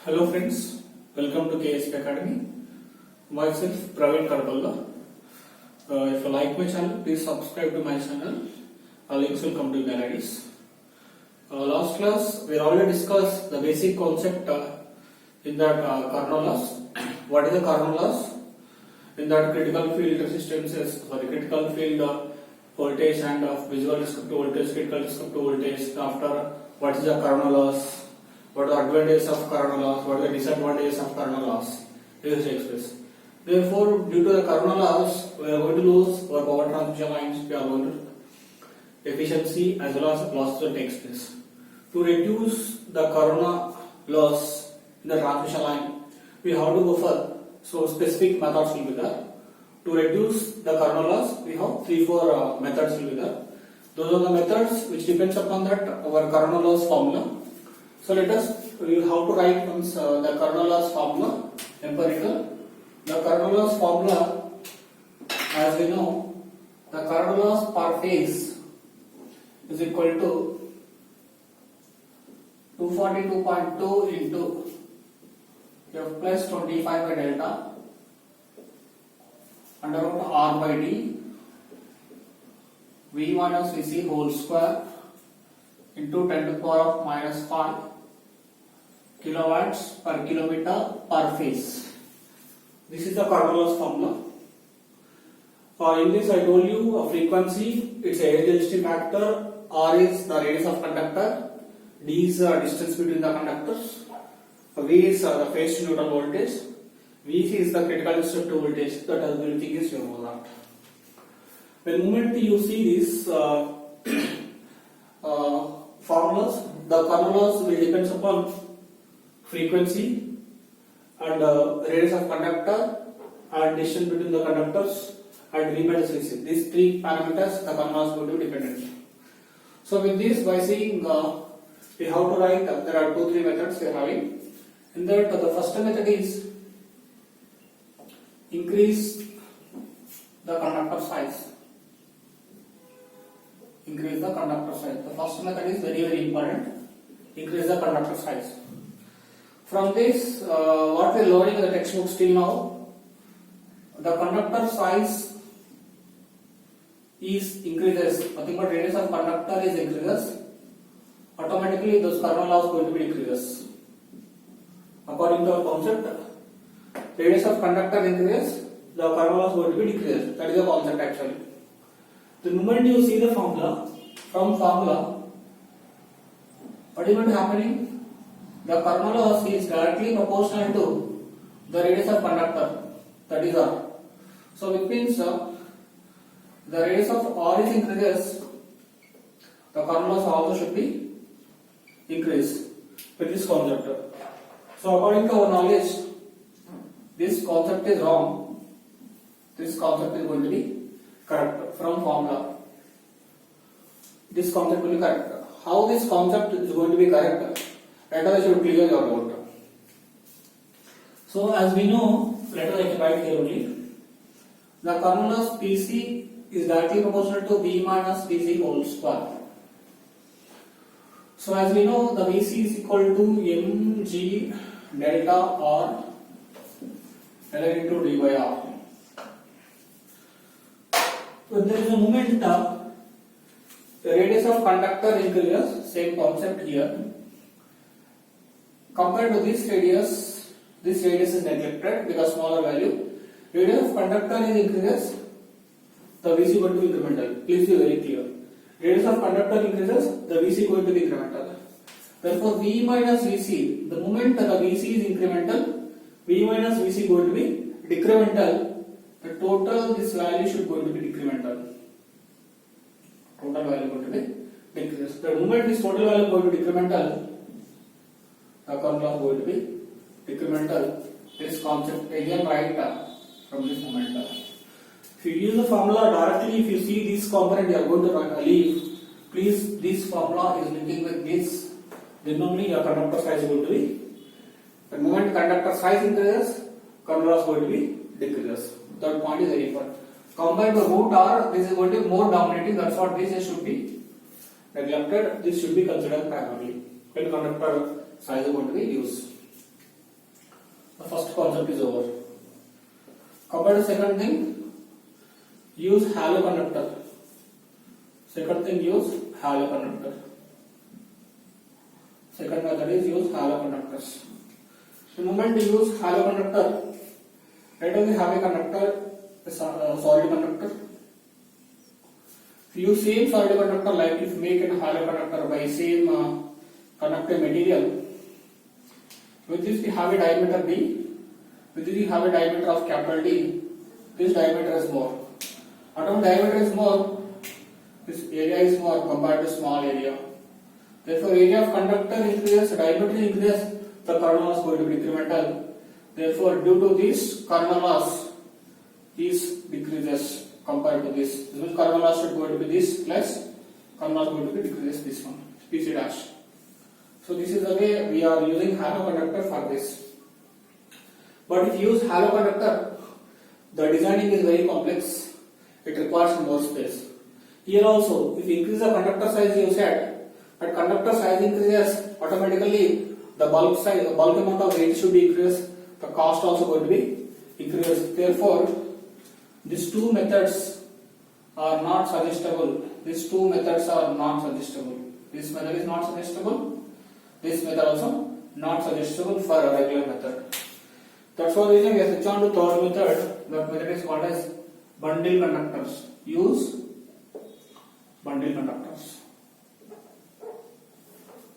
Hello friends, welcome to KSP Academy. Myself Praveen Kadapalla. If you like my channel, please subscribe to my channel. Links will come to your IDs. Last class we already discussed the basic concept in that Carnot loss. What is the Carnot loss? In that critical field resistances, critical field voltage and visual descriptive voltage, critical descriptive voltage. After what is the Carnot loss? What are the advantages of Carnot loss? What are the disadvantages of Carnot loss? This is expressed. Therefore, due to the Carnot loss, we are going to lose our power transmission lines. We are going to efficiency as well as losses will take place. To reduce the Carnot loss in the transmission line, we have to go for specific methods will be there. To reduce the Carnot loss, we have 3-4 methods will be there. Those are the methods which depends upon that our Carnot loss formula. So let us, we have to write once the Carnot loss formula, empirical. The Carnot loss formula, as we know, the Carnot loss per phase is equal to 242.2 into F plus 25 by delta under root R by D V minus Vc whole square into 10 to the power of minus 5 kilowatts per kilometer per phase. This is the Carnot loss formula. In this I told you a frequency, its area density factor, R is the radius of conductor, D is the distance between the conductors, V is the phase to neutral voltage, Vc is the critical descriptive voltage. That everything is you know that. The moment you see this formulas, the Carnot loss will depend upon frequency and radius of conductor and distance between the conductors and V minus Vc. These three parameters the Carnot loss will be dependent. So with this, by seeing we have to write there are 2-3 methods we are having. In that the first method is increase the conductor size. Increase the conductor size. The first method is very important. Increase the conductor size. From this, what we are learning in the textbook till now, the conductor size is increases. Nothing but radius of conductor is increases. Automatically, those Carnot loss going to be decreases. According to our concept, radius of conductor increases, the Carnot loss going to be decreases. That is the concept actually. The moment you see the formula, from formula, what is going to happening? The Carnot loss is directly proportional to the radius of conductor, that is R. So which means the radius of R is increases, the Carnot loss also should be increased with this concept. So according to our knowledge, this concept is wrong. This concept is going to be correct from formula. This concept will be correct. How this concept is going to be correct? Let us should clear your doubt. So as we know, let us write here only. The Carnot loss Pc is directly proportional to V minus Vc whole square. So as we know, the Vc is equal to mg delta R L into d by R. When there is a moment, the radius of conductor increases, same concept here. Compared to this radius is neglected because smaller value. Radius of conductor is increases, the Vc going to be incremental. Please be very clear. Radius of conductor increases, the Vc going to be incremental. Therefore, V minus Vc, the moment the Vc is incremental, V minus Vc going to be decremental. The total this value should going to be decremental. Total value going to be decreased. The moment this total value going to be decremental, the Carnot loss going to be decremental. This concept again write from this moment. If you use the formula directly, if you see this component you are going to leave, please this formula is linking with this, then only your conductor size is going to be. The moment conductor size increases, Carnot loss going to be decreases. That point is very important. Combined to root R, this is going to be more dominating. That's what this should be neglected. This should be considered primarily when conductor size is going to be used. The first concept is over. Come to the second thing, use halo conductor. Second thing, use halo conductor. Second method is use halo conductors. The moment you use halo conductor, let us have a conductor, a solid conductor. If you use same solid conductor, like if you make a halo conductor by same conductive material, with this we have a diameter D, with this we have a diameter of capital D. This diameter is more. Whatever diameter is more, this area is more compared to small area. Therefore, area of conductor increases, diameter increases, the current loss is going to be incremental. Therefore, due to this, current loss is decreases compared to this. This means current loss is going to be this plus current loss is going to be decreases this one, Pc dash. So this is the way we are using halo conductor for this. But if you use halo conductor, the designing is very complex. It requires more space. Here also, if you increase the conductor size, you said, but conductor size increases, automatically the bulk size, the bulk amount of weight should be increased. The cost also going to be increased. Therefore, these two methods are not suggestible. These two methods are not suggestible. This method is not suggestible. This method also not suggestible for a regular method. That's why reason we have switched on to third method. That method is called as bundle conductors. Use bundle conductors.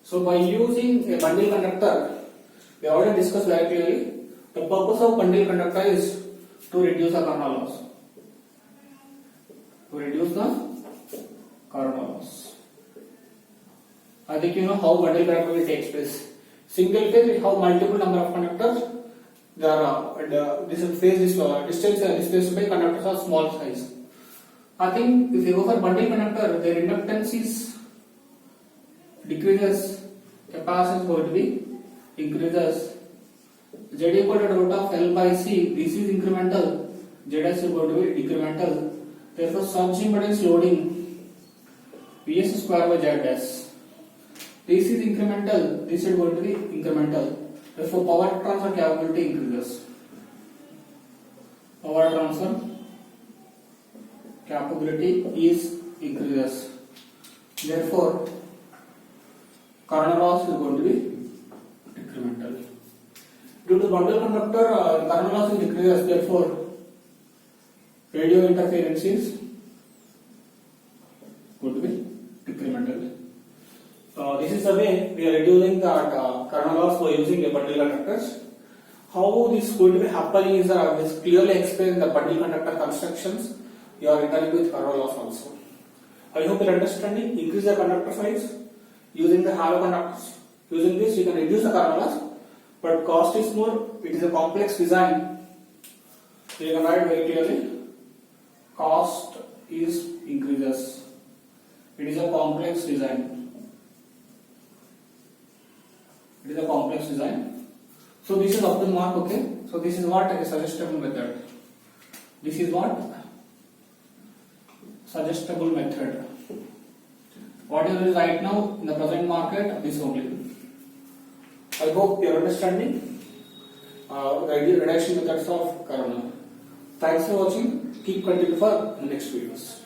So by using a bundle conductor, we already discussed very clearly. The purpose of bundle conductor is to reduce the corona loss. To reduce the corona loss. I think you know how bundle conductor will take place. Single phase, we have multiple number of conductors. There are this phase is distance is displaced by conductors of small size. I think if you go for bundle conductor, their inductance is decreases, capacitance is going to be increases. Z equal to root of L by C. This is incremental. Zs is going to be decremental. Therefore, surge impedance loading Vs square by Zs. This is incremental. This is going to be incremental. Therefore, power transfer capability increases. Power transfer capability is increases. Therefore, current loss is going to be decremental. Due to bundle conductor, current loss is decreases. Therefore, radio interference is going to be decremental. This is the way we are reducing the current loss by using a bundle conductors. How this is going to be happening is this clearly explained in the bundle conductor constructions. You are interning with current loss also. I hope you are understanding. Increase the conductor size using the halo conductors. Using this, you can reduce the current loss, but cost is more. It is a complex design. So you can write very clearly. Cost is increases. It is a complex design. It is a complex design. So this is up to mark, okay? So this is what a suggestible method. This is what suggestible method. What is right now in the present market? This only. I hope you are understanding the reduction methods of corona. Thanks for watching. Keep continuing for the next videos.